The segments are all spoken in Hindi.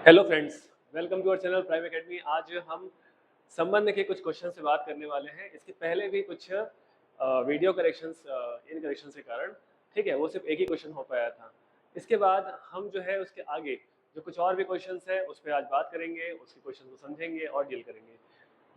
Hello friends, welcome to our channel Prime Academy. आज हम संबंध के कुछ क्वेश्चन से बात करने वाले हैं। इसके पहले भी कुछ वीडियो करेक्शंस इन करेक्शन के कारण, ठीक है, वो सिर्फ एक ही क्वेश्चन हो पाया था। इसके बाद हम जो है उसके आगे जो कुछ और भी क्वेश्चंस हैं उस पर आज बात करेंगे, उसके क्वेश्चन को समझेंगे और डील करेंगे।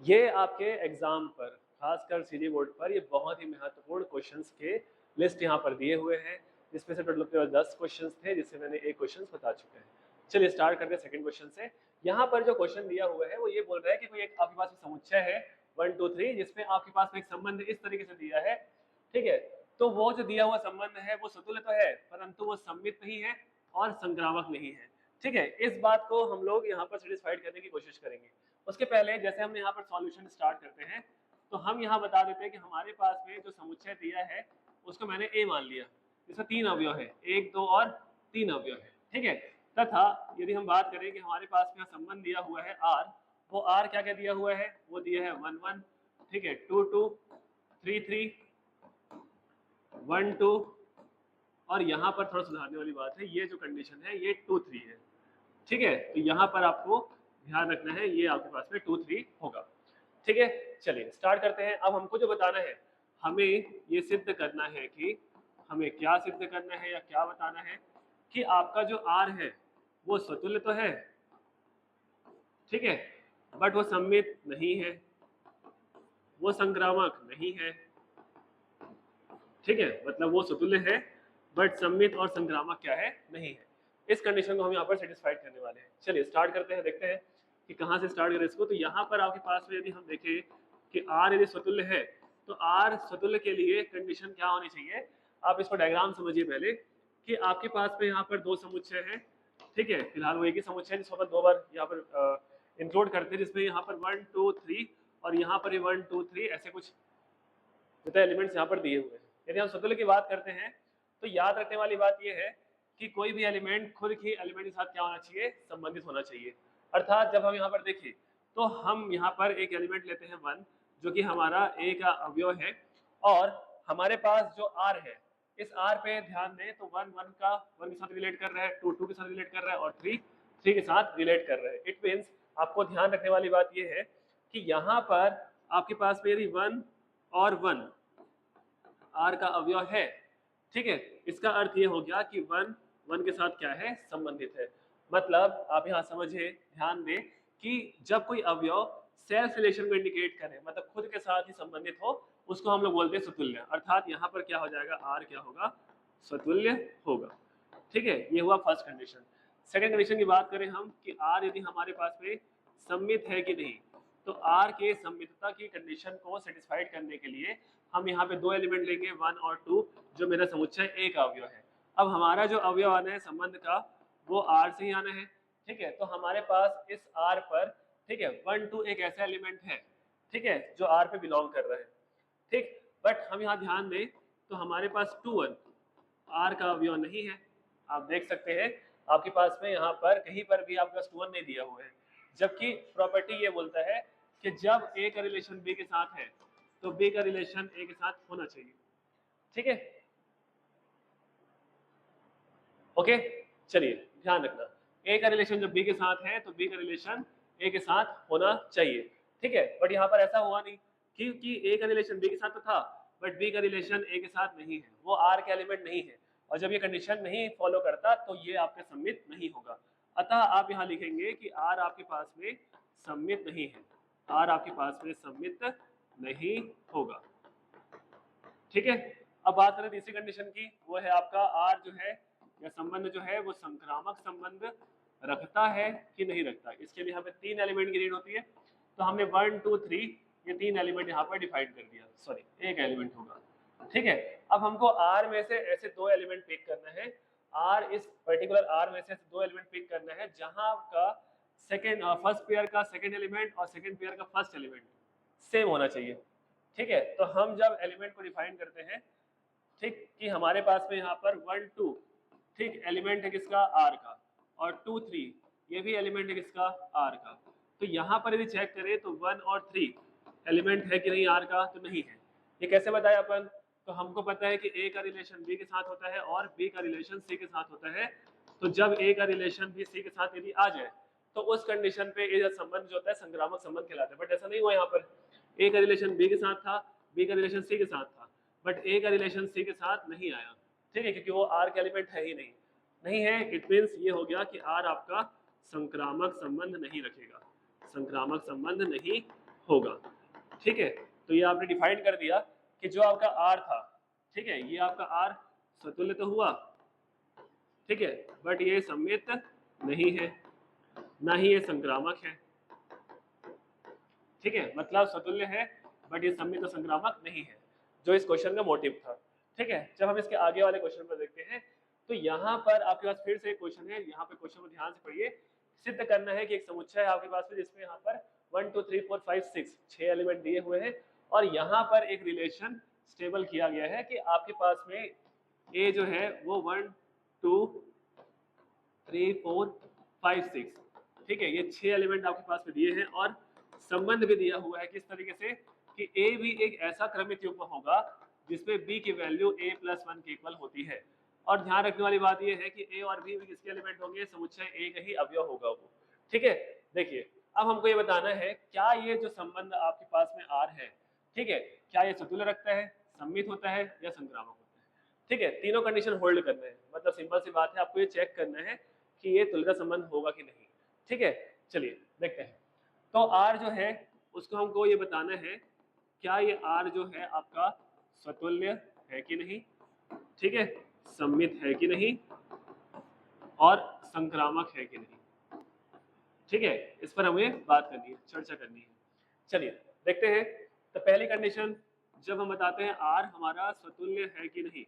ये आपके एग्जाम पर, खासकर सीजी बोर्ड पर, ये बहुत ही महत्वपूर्ण क्वेश्चंस के लिस्ट यहाँ पर दिए हुए हैं, जिसमें से टोटल 10 क्वेश्चंस थे, जिससे मैंने एक क्वेश्चन बता चुके हैं। चलिए स्टार्ट करते हैं सेकंड क्वेश्चन से। यहाँ पर जो क्वेश्चन दिया हुआ है वो ये बोल रहा है कि कोई एक आपके पास समुच्चय है 1 2 3, जिसमें आपके पास में एक संबंध इस तरीके से दिया है, ठीक है। तो वो जो दिया हुआ संबंध है वो सतुल्य तो है, परंतु वो सममित नहीं है और संक्रामक नहीं है, ठीक है। इस बात को हम लोग यहाँ पर सेटिस्फाइड करने की कोशिश करेंगे। उसके पहले जैसे हमने यहाँ पर सॉल्यूशन स्टार्ट करते हैं, तो हम यहाँ बता देते हैं कि हमारे पास में जो समुच्चय दिया है उसको मैंने ए मान लिया, जिसमें 3 अवयव है, 1 2 और 3 अवयव है, ठीक है। तथा यदि हम बात करें कि हमारे पास में संबंध दिया हुआ है आर, वो आर क्या क्या दिया हुआ है, वो दिया है 1 1, ठीक है, 2 2, 3 3, 1 2, और यहाँ पर थोड़ा सुधारने वाली बात है, ये जो कंडीशन है ये 2 3 है, ठीक है। तो यहाँ पर आपको ध्यान रखना है, ये आपके पास में 2 3 होगा, ठीक है। चलिए स्टार्ट करते हैं। अब हमको जो बताना है, हमें ये सिद्ध करना है कि हमें क्या सिद्ध करना है या क्या बताना है कि आपका जो आर है वो स्वतुल्य तो है, ठीक है, बट वो सममित नहीं है, वो संक्रामक नहीं है, ठीक है। मतलब वो स्वतुल्य है बट सममित और संक्रामक क्या है, नहीं है। इस कंडीशन को हम यहाँ पर सेटिस्फाइड करने वाले हैं। चलिए स्टार्ट करते हैं, देखते हैं कि कहाँ से स्टार्ट करें इसको। तो यहाँ पर आपके पास में यदि हम देखें कि आर यदि स्वतुल्य है, तो आर स्वतुल्य के लिए कंडीशन क्या होनी चाहिए, आप इसको डायग्राम समझिए पहले कि आपके पास में यहाँ पर दो समुच्चय है, ठीक है। फिलहाल वो एक ही समुच्चय है जिसको अपन 2 बार यहाँ पर इंक्लूड करते हैं, जिसमें यहाँ पर 1 2 3 और यहाँ पर 1 2 3 ऐसे कुछ एलिमेंट्स यहाँ पर दिए हुए हैं। यदि हम स्वतुल्य की बात करते हैं तो याद रखने वाली बात यह है कि कोई भी एलिमेंट खुद ही एलिमेंट के साथ क्या होना चाहिए, संबंधित होना चाहिए। अर्थात जब हम यहाँ पर देखें तो हम यहाँ पर एक एलिमेंट लेते हैं 1, जो कि हमारा ए का अवयव है, और हमारे पास जो आर है, इस आर पे ध्यान दें तो 1 1 के साथ रिलेट कर रहा है, 2 2 के साथ रिलेट कर रहा है और 3 3 के साथ रिलेट कर रहा है। इट मीन्स आपको ध्यान रखने वाली बात यह है कि यहाँ पर आपके पास में यदि 1 और 1 आर का अवयव है, ठीक है, इसका अर्थ ये हो गया कि 1 1 के साथ क्या है, संबंधित है। मतलब आप यहाँ समझिए, ध्यान दें कि जब कोई अवयव सेल्फ रिलेशन को इंडिकेट करे, मतलब खुद के साथ ही संबंधित हो, उसको हम लोग बोलते हैं स्वतुल्य। अर्थात यहाँ पर क्या हो जाएगा, आर क्या होगा, स्वतुल्य होगा, ठीक है। ये हुआ फर्स्ट कंडीशन। सेकंड कंडीशन की बात करें हम कि आर यदि हमारे पास में सममित है कि नहीं, तो आर के सममितता की कंडीशन को सेटिस्फाइड करने के लिए हम यहाँ पे 2 एलिमेंट लेंगे 1 और 2, जो मेरा समुच्चय ए का अवयव है। अब हमारा जो अवयव आना है संबंध का, वो आर से ही आना है, ठीक है। तो हमारे पास इस आर पर, ठीक है, 1 2 एक ऐसा एलिमेंट है, ठीक है, जो आर पे बिलोंग कर रहा है, ठीक। बट हम यहाँ ध्यान दें तो हमारे पास 2 1 आर का अवयव नहीं है। आप देख सकते हैं आपके पास में यहाँ पर कहीं पर भी आपके पास 2 1 नहीं दिया हुआ है, जबकि प्रॉपर्टी ये बोलता है कि जब ए का रिलेशन बी के साथ है तो बी का रिलेशन ए के साथ होना चाहिए, ठीक है। ओके, चलिए ध्यान रखना, ए का रिलेशन जब बी के साथ है तो बी का रिलेशन ए के साथ होना चाहिए, ठीक है। बट यहाँ पर ऐसा हुआ नहीं, क्योंकि ए का रिलेशन बी के साथ तो था बट बी का रिलेशन ए के साथ नहीं है, वो आर के एलिमेंट नहीं है, और जब ये कंडीशन नहीं फॉलो करता तो ये आपका सम्मित नहीं होगा। अतः आप यहाँ लिखेंगे कि आर आपके पास में सम्मित नहीं है, आर आपके पास में सम्मित नहीं होगा, ठीक है। अब बात करें तीसरी कंडीशन की, वो है आपका आर जो है या संबंध जो है वो संक्रामक संबंध रखता है कि नहीं रखता। इसके लिए हमें 3 एलिमेंट की नीड होती है, तो हमने 1 2 3 ये 3 एलिमेंट यहाँ पर डिफाइन कर दिया, सॉरी एक एलिमेंट होगा, ठीक है। अब हमको आर में से ऐसे 2 एलिमेंट पिक करना है, आर इस पर्टिकुलर आर में से 2 एलिमेंट पिक करना है जहां का सेकेंड फर्स्ट पेयर का सेकेंड एलिमेंट और सेकेंड पेयर का फर्स्ट एलिमेंट सेम होना चाहिए, ठीक है। तो हम जब एलिमेंट को डिफाइन करते हैं, ठीक, कि हमारे पास में यहाँ पर 1 2, ठीक, एलिमेंट है किसका, आर का, और 2 3 ये भी एलिमेंट है किसका, आर का। तो यहाँ पर यदि चेक करें तो 1 और 3 एलिमेंट है कि नहीं आर का, तो नहीं है। ये कैसे बताया अपन, तो हमको पता है कि ए का रिलेशन बी के साथ होता है और बी का रिलेशन सी के साथ होता है। तो जब ए का रिलेशन भी सी के साथ यदि आ जाए तो उस कंडीशन पे ये संबंध जो होता है संक्रामक संबंध कहलाता है। बट ऐसा नहीं हुआ यहाँ पर, ए का रिलेशन बी के साथ था, बी का रिलेशन सी के साथ था, बट ए का रिलेशन सी के साथ नहीं आया, ठीक है, क्योंकि वो आर के एलिमेंट है ही नहीं, नहीं है। इट मीन्स ये हो गया कि आर आपका संक्रामक संबंध नहीं रखेगा, संक्रामक संबंध नहीं होगा, ठीक है। तो ये आपने डिफाइन कर दिया कि जो आपका आर था, ठीक है, ये आपका आर स्वतुल्य तो हुआ, ठीक है, बट ये सममित नहीं है, ना ही ये संक्रामक है, ठीक है, मतलब स्वतुल्य है बट ये सममित और संक्रामक नहीं है, जो इस क्वेश्चन का मोटिव था, ठीक है। जब हम इसके आगे वाले क्वेश्चन पर देखते हैं तो यहाँ पर आपके पास फिर से एक क्वेश्चन है, यहाँ पे क्वेश्चन को ध्यान से पढ़िए। सिद्ध करना है कि एक समुच्चय है आपके पास में जिसमें यहाँ पर 1 2 3 4 5 6 6 एलिमेंट दिए हुए हैं और यहाँ पर एक रिलेशन स्टेबल किया गया है कि आपके पास में ए जो है वो 1 2 3 4 5 6, ठीक है, ये 6 एलिमेंट आपके पास में दिए हैं और संबंध भी दिया हुआ है किस तरीके से कि ए भी एक ऐसा क्रमित युग्म होगा जिसमें बी की वैल्यू a + 1 के इक्वल होती है। और ध्यान रखने वाली बात यह है कि ए और बी किसके एलिमेंट होंगे, समुच्चय ए का ही अवयव होगा वो, ठीक है। देखिए अब हमको ये बताना है क्या ये जो संबंध आपके पास में आर है, ठीक है, क्या ये स्वतुल्य रखता है, सममित होता है या संक्रामक होता है, ठीक है। तीनों कंडीशन होल्ड करना है, मतलब सिंपल सी बात है, आपको ये चेक करना है कि ये तुल्यता संबंध होगा कि नहीं, ठीक है। चलिए देखते हैं। तो आर जो है उसको हमको ये बताना है क्या ये आर जो है आपका स्वतुल्य है कि नहीं, ठीक है, सममित है कि नहीं और संक्रामक है कि नहीं, ठीक है। इस पर हमें बात करनी है, चर्चा करनी है। चलिए देखते हैं। तो पहली कंडीशन जब हम बताते हैं आर हमारा स्वतुल्य है कि नहीं,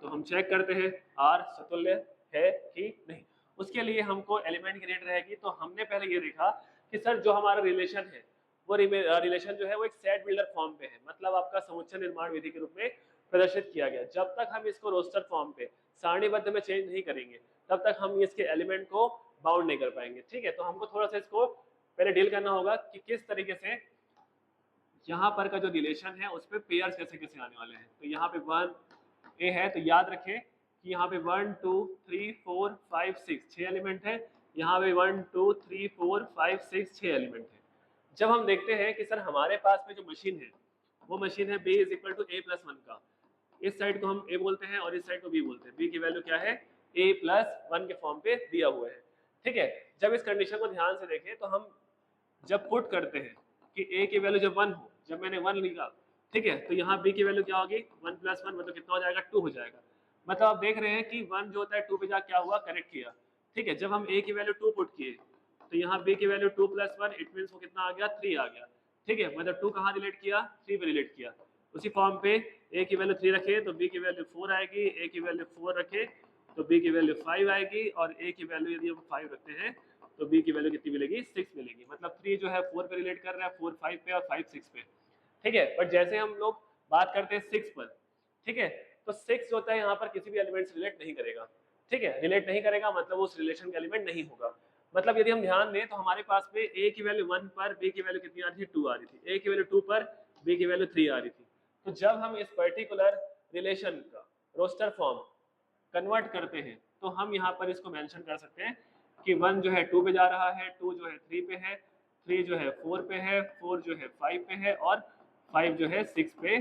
तो हम चेक करते हैं आर स्वतुल्य है कि नहीं। उसके लिए हमको एलिमेंट की रेट रहेगी। तो हमने पहले ये देखा कि सर जो हमारा रिलेशन है वो रिलेशन जो है वो एक सेट बिल्डर फॉर्म पे है, मतलब आपका समुच्चय निर्माण विधि के रूप में प्रदर्शित किया गया। जब तक हम इसको रोस्टर फॉर्म पे सारणीबद्ध में चेंज नहीं करेंगे तब तक हम इसके एलिमेंट को बाउंड नहीं कर पाएंगे, ठीक है। तो हमको थोड़ा सा इसको पहले डील करना होगा कि किस तरीके से यहाँ पर का जो रिलेशन है उस पर पेयर्स कैसे कैसे आने वाले हैं। तो यहाँ पे 1 ए है, तो याद रखें कि यहाँ पे 1 2 3 4 5 6 6 एलिमेंट है, यहाँ पे 1 2 3 4 5 6 6 एलिमेंट है। जब हम देखते हैं कि सर हमारे पास में जो मशीन है वो मशीन है b = a + 1 का, इस साइड को हम a बोलते हैं और इस साइड को b बोलते हैं, b की वैल्यू क्या है a + 1 के फॉर्म पे दिया हुआ है, ठीक है। जब इस कंडीशन को ध्यान से देखें तो हम जब पुट करते हैं कि a की वैल्यू जब 1 हो, जब मैंने 1 लिखा, ठीक है, तो यहाँ b की वैल्यू क्या होगी 1 + 1 मतलब कितना हो जाएगा 2 हो जाएगा। मतलब आप देख रहे हैं कि 1 जो होता है 2 पे जा क्या हुआ करेक्ट किया, ठीक है। जब हम a की वैल्यू 2 पुट किए तो यहाँ b की वैल्यू 2 + 1 इट मींस वो कितना आ गया 3 आ गया, ठीक है। मतलब 2 कहाँ रिलेट किया 3 पे रिलेट किया। उसी फॉर्म पे a की वैल्यू 3 रखे तो b की वैल्यू 4 आएगी, a की वैल्यू 4 रखे तो b की वैल्यू 5 आएगी और a की वैल्यू यदि हम 5 रखते हैं तो b की वैल्यू कितनी मिलेगी 6 मिलेगी। मतलब 3 जो है 4 पे रिलेट कर रहा है, 4 5 पे और 5 6 पे, ठीक है। बट जैसे हम लोग बात करते हैं 6 पर, ठीक है, तो 6 जो होता है यहाँ पर किसी भी एलिमेंट से रिलेट नहीं करेगा, ठीक है, रिलेट नहीं करेगा मतलब उस रिलेशन का एलिमेंट नहीं होगा। मतलब यदि हम ध्यान दें तो हमारे पास में a की वैल्यू 1 पर b की वैल्यू कितनी आ रही थी 2 आ रही थी, a की वैल्यू 2 पर b की वैल्यू 3 आ रही थी। तो जब हम इस पर्टिकुलर रिलेशन का रोस्टर फॉर्म कन्वर्ट करते हैं तो हम यहाँ पर इसको मेंशन कर सकते हैं कि 1 जो है 2 पे जा रहा है, 2 जो है 3 पे है, 3 जो है 4 पे है, 4 जो है 5 पे है और 5 जो है 6 पे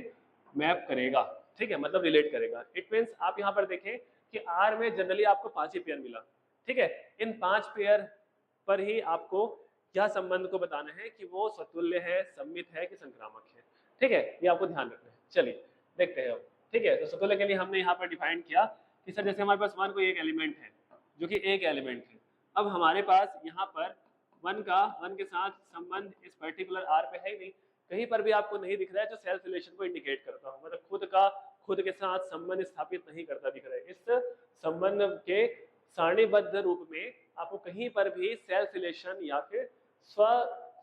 मैप करेगा, ठीक है, मतलब रिलेट करेगा। इट मीन्स आप यहाँ पर देखें कि आर में जनरली आपको 5 ही पेयर मिला, ठीक है। इन 5 पेयर पर ही आपको यह संबंध को बताना है कि वो स्वतुल्य है, सममित है कि संक्रामक है, ठीक है, ये आपको ध्यान रखना है। चलिए देखते हैं अब, ठीक है। तो स्वतुल्य के लिए हमने यहाँ पर डिफाइन किया कि सर जैसे हमारे पास 1 कोई एक एलिमेंट है जो कि एक एलिमेंट है, अब हमारे पास यहाँ पर 1 के साथ संबंध इस पर्टिकुलर आर पे है ही नहीं, कहीं पर भी आपको नहीं दिख रहा है जो सेल्फ रिलेशन को इंडिकेट करता हो, मतलब खुद के साथ संबंध स्थापित नहीं करता दिख रहा है। इस संबंध के सारणीबद्ध रूप में आपको कहीं पर भी सेल्फ रिलेशन या फिर स्व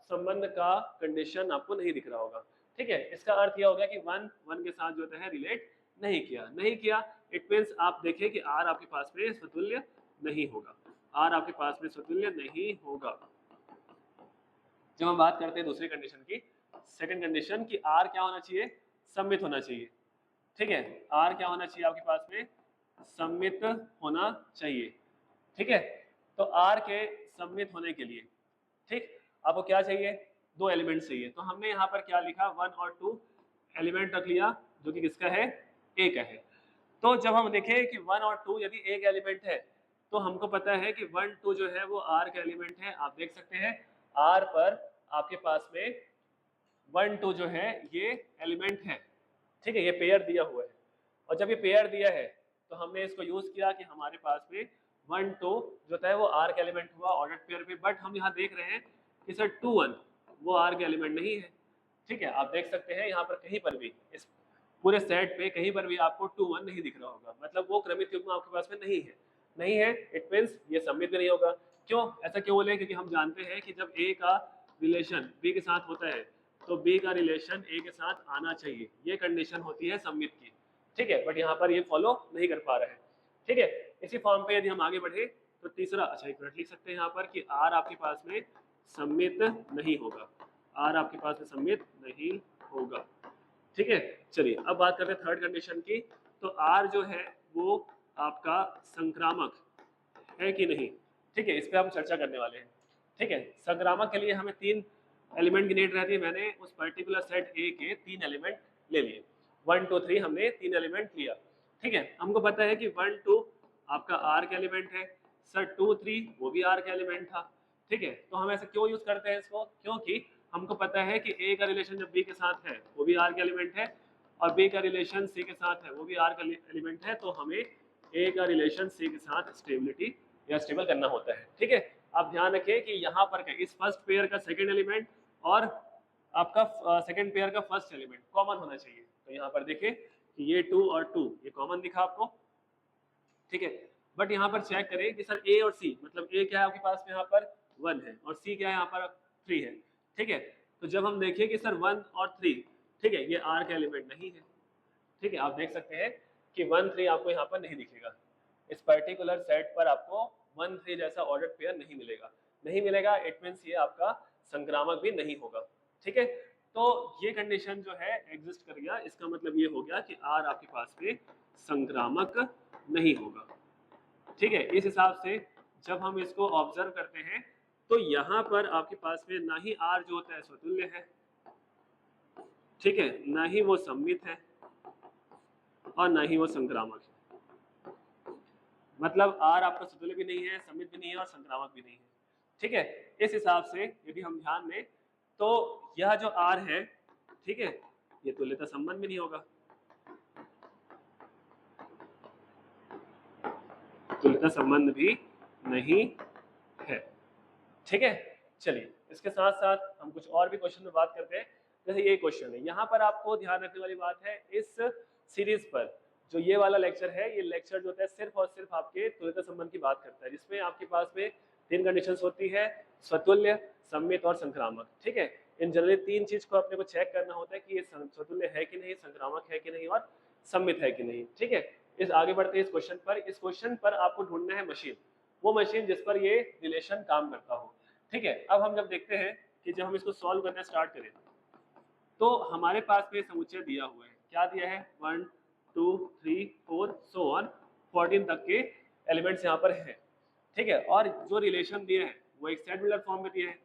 संबंध का कंडीशन आपको नहीं दिख रहा होगा, ठीक है। इसका अर्थ यह हो गया कि 1 के साथ जो है रिलेट नहीं किया। इट मीन्स आप देखिए कि आर आपके पास में स्वतुल्य नहीं होगा, आर आपके पास में स्वतुल्य नहीं होगा। जब हम बात करते हैं दूसरी कंडीशन की, सेकंड कंडीशन कि आर क्या होना चाहिए, सममित होना चाहिए, ठीक है। आर क्या होना चाहिए आपके पास में, सममित होना चाहिए, ठीक है। तो आर के सममित होने के लिए, ठीक, आपको क्या चाहिए, 2 एलिमेंट चाहिए। तो हमने यहाँ पर क्या लिखा, 1 और 2 एलिमेंट रख लिया, जो कि किसका है, ए का है। तो जब हम देखें कि 1 और 2 यदि एक एलिमेंट है, तो हमको पता है कि 1 2 जो है वो आर का एलिमेंट है। आप देख सकते हैं आर पर आपके पास में 1 2 जो है ये एलिमेंट है, ठीक है, ये पेयर दिया हुआ है। और जब ये पेयर दिया है तो हमने इसको यूज किया कि हमारे पास में 1 2 जो है वो आर का एलिमेंट हुआ ऑर्डर पेयर पे। बट हम यहाँ देख रहे हैं कि सर 2 1 वो आर का एलिमेंट नहीं है, ठीक है। आप देख सकते हैं यहाँ पर कहीं पर भी इस पूरे सेट पे कहीं पर भी आपको 2 1 नहीं दिख रहा होगा, मतलब वो क्रमित युग्म आपके पास में नहीं है, इट मींस ये सममित भी नहीं होगा। क्यों, ऐसा क्यों बोले, क्योंकि हम जानते हैं कि जब ए का रिलेशन बी के साथ होता है तो बी का रिलेशन ए के साथ आना चाहिए, ये कंडीशन होती है सममित की, ठीक है। बट यहाँ पर ये फॉलो नहीं कर पा रहा है, ठीक है। इसी फॉर्म पे यदि हम आगे बढ़े तो तीसरा, अच्छा एक मिनट लिख सकते हैं यहाँ पर कि आर आपके पास में सममित नहीं होगा, आर आपके पास में सममित नहीं होगा, ठीक है। चलिए अब बात करते हैं थर्ड कंडीशन की। तो आर जो है वो आपका संक्रामक है कि नहीं, ठीक है, इस पे हम चर्चा करने वाले हैं, ठीक है। संक्रामक के लिए हमें 3 एलिमेंट की नीड रहती है। मैंने उस पर्टिकुलर सेट ए के 3 एलिमेंट ले लिए, 1 2 3 हमने 3 एलिमेंट लिया, ठीक है। हमको पता है कि 1 2 आपका आर का एलिमेंट है, सर 2 3 वो भी आर का एलिमेंट था, ठीक है। तो हम ऐसे क्यों यूज करते हैं इसको, क्योंकि हमको पता है कि ए का रिलेशन जब बी के साथ है वो भी आर का एलिमेंट है, और बी का रिलेशन सी के साथ है वो भी आर का एलिमेंट है, तो हमें ए का रिलेशन सी के साथ स्टेबिलिटी या स्टेबल करना होता है, ठीक है। आप ध्यान रखें कि यहाँ पर इस फर्स्ट पेयर का सेकंड एलिमेंट और आपका सेकंड पेयर का फर्स्ट एलिमेंट कॉमन होना चाहिए। तो यहाँ पर देखें कि ये 2 और 2 ये कॉमन दिखा आपको, ठीक है। बट यहाँ पर चेक करें कि सर ए और सी, मतलब ए क्या है आपके पास में यहाँ पर 1 है और सी क्या है यहाँ पर 3 है, ठीक है। तो जब हम देखें कि सर 1 और 3, ठीक है, ये आर का एलिमेंट नहीं है, ठीक है। आप देख सकते हैं कि 1 3 आपको यहाँ पर नहीं दिखेगा, इस पर्टिकुलर सेट पर आपको 1 3 जैसा ऑर्डर पेयर नहीं मिलेगा, इट मींस ये आपका संक्रामक भी नहीं होगा, ठीक है। तो ये कंडीशन जो है एग्जिस्ट कर गया, इसका मतलब ये हो गया कि आर आपके पास में संक्रामक नहीं होगा, ठीक है। इस हिसाब से जब हम इसको ऑब्जर्व करते हैं तो यहाँ पर आपके पास में ना ही आर जो होता है स्वतुल्य है, ठीक है, ना ही वो सममित है और ना ही वो संक्रामक है। मतलब आर आपका स्वतुल्य भी नहीं है, सममित भी नहीं है और संक्रामक भी नहीं है, ठीक है। इस हिसाब से यदि हम ध्यान दें तो यह जो आर है, ठीक है, ये तुल्यता संबंध भी नहीं होगा, तुल्यता संबंध भी नहीं है, ठीक है। चलिए इसके साथ साथ हम कुछ और भी क्वेश्चन में बात करते हैं। जैसे ये क्वेश्चन है, यहाँ पर आपको ध्यान रखने वाली बात है, इस सीरीज पर जो ये वाला लेक्चर है, ये लेक्चर जो होता है सिर्फ और सिर्फ आपके तुल्यता संबंध की बात करता है, जिसमें आपके पास में 3 कंडीशंस होती है, स्वतुल्य, सममित और संक्रामक, ठीक है। इन जनरली 3 चीज को अपने को चेक करना होता है कि ये स्वतुल्य है कि नहीं, संक्रामक है कि नहीं और सममित है कि नहीं, ठीक है। इस आगे बढ़ते हैं इस क्वेश्चन पर आपको ढूंढना है मशीन, वो मशीन जिस पर ये रिलेशन काम करता हो, ठीक है। अब हम जब देखते हैं कि जब हम इसको सॉल्व करना स्टार्ट करें तो हमारे पास में समुच्चय दिया हुआ है, क्या दिया है, 1 2 3 4 सो ऑन 14 तक के एलिमेंट्स यहाँ पर हैं, ठीक है। और जो रिलेशन दिए हैं वो एक सेट बिल्डर फॉर्म में दिए हैं,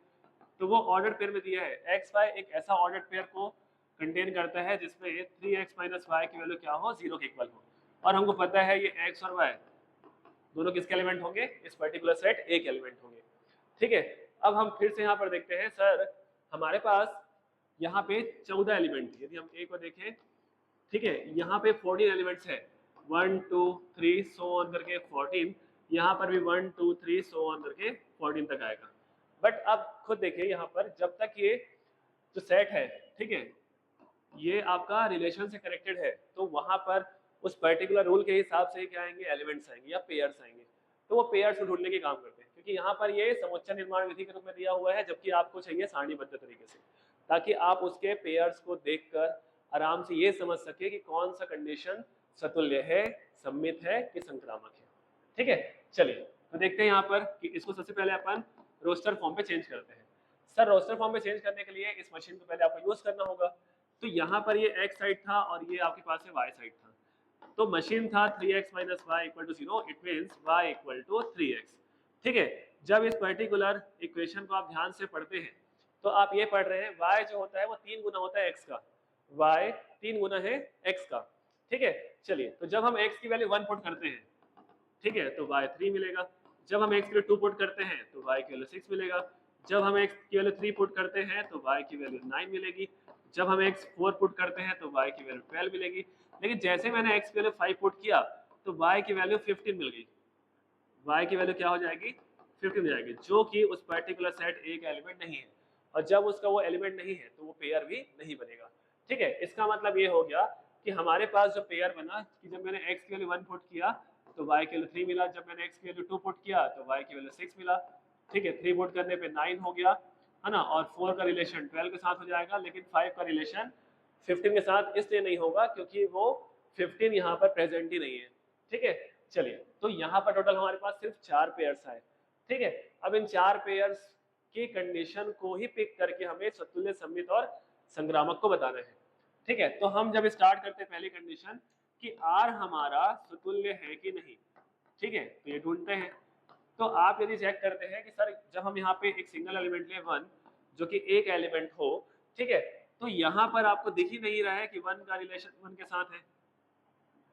तो वो ऑर्डर पेयर में दिया है, एक्स वाई एक ऐसा ऑर्डर पेयर को कंटेन करता है जिसमें 3x माइनस वाई की वैल्यू क्या हो, 0 के इक्वल हो। और हमको पता है ये x और y दोनों किसके एलिमेंट होंगे, इस पर्टिकुलर सेट ए के एलिमेंट होंगे, ठीक है। अब हम फिर से यहाँ पर देखते हैं, सर हमारे पास यहाँ पे 14 एलिमेंट थे, यदि हम ए को देखें, ठीक है, यहाँ पे 14 एलिमेंट्स है, 1 2 3 सो ऑन करके 14, यहाँ पर भी 1 2 3 सो ऑन करके 14 तक आएगा। बट अब खुद देखिए यहाँ पर जब तक ये जो सेट है, ठीक है, ये आपका रिलेशन से कनेक्टेड है, तो वहां पर उस पर्टिकुलर रूल के हिसाब से क्या आएंगे, एलिमेंट्स आएंगे या पेयर्स आएंगे, तो वो पेयर्स को ढूंढने के काम करते हैं, क्योंकि यहाँ पर ये समुच्चय निर्माण विधि के रूप में दिया हुआ है, जबकि आपको चाहिए सारणीबद्ध तरीके से, ताकि आप उसके पेयर्स को देखकर आराम से ये समझ सके कि कौन सा कंडीशन सतुल्य है, सममित है कि संक्रामक है, ठीक है। चलिए तो देखते हैं यहाँ पर कि इसको सबसे पहले अपन रोस्टर फॉर्म पे चेंज करते हैं। सर रोस्टर फॉर्म पे चेंज करने के लिए इस मशीन को पहले आपको यूज करना होगा, तो यहाँ पर ये x साइड था और ये आपके पास है y साइड था, तो मशीन था 3x minus Y equal to 0, it means y equal to 3x, ठीक है। जब इस पर्टिकुलर इक्वेशन को आप ध्यान से पढ़ते हैं तो आप ये पढ़ रहे हैं y जो होता है वो 3 गुना होता है x का, y 3 गुना है x का, ठीक है। चलिए, तो जब हम x की वैल्यू 1 पुट करते हैं, ठीक है, तो y 3 मिलेगा। जब हम x की वैल्यू 2 पुट करते हैं तो y की वैल्यू 6 मिलेगा। जब हम x की वैल्यू 3 पुट करते हैं तो y की वैल्यू 9 मिलेगी। जब हम x 4 पुट करते हैं तो y की वैल्यू 12 मिलेगी। लेकिन जैसे मैंने x की वैल्यू 5 पुट किया तो y की वैल्यू 15 मिल गई। y की वैल्यू क्या हो जाएगी? 15 हो जाएगी, जो कि उस पर्टिकुलर सेट A का एलिमेंट नहीं है। और जब उसका वो एलिमेंट नहीं है तो वो पेयर भी नहीं बनेगा, ठीक है। इसका मतलब ये हो गया कि हमारे पास जो पेयर बना कि जब मैंने x की वैल्यू 1 पुट किया तो y की वैल्यू 3 मिला, जब मैंने x की वैल्यू 2 पुट किया तो y की वैल्यू 6 मिला, ठीक है। 3 पुट करने पे 9 हो गया, है ना, और 4 का रिलेशन 12 के साथ हो जाएगा, लेकिन 5 का रिलेशन 15 के साथ इसलिए नहीं होगा क्योंकि वो 15 यहाँ पर प्रेजेंट ही नहीं है, ठीक है। चलिए, तो यहाँ पर टोटल हमारे पास सिर्फ 4 पेयर्स आए, ठीक है। अब इन 4 पेयर्स की कंडीशन को ही पिक करके हमें सतुल्य, सममित और संक्रामक को बताना है, ठीक है। तो हम जब स्टार्ट करते हैं पहली कंडीशन कि R हमारा सतुल्य है कि नहीं, ठीक है, तो ये ढूंढते हैं। तो आप यदि चेक करते हैं कि सर जब हम यहाँ पे एक सिंगल एलिमेंट ले 1 जो कि एक एलिमेंट हो, ठीक है, तो यहाँ पर आपको दिख ही नहीं रहा है कि 1 का रिलेशन 1 के साथ है,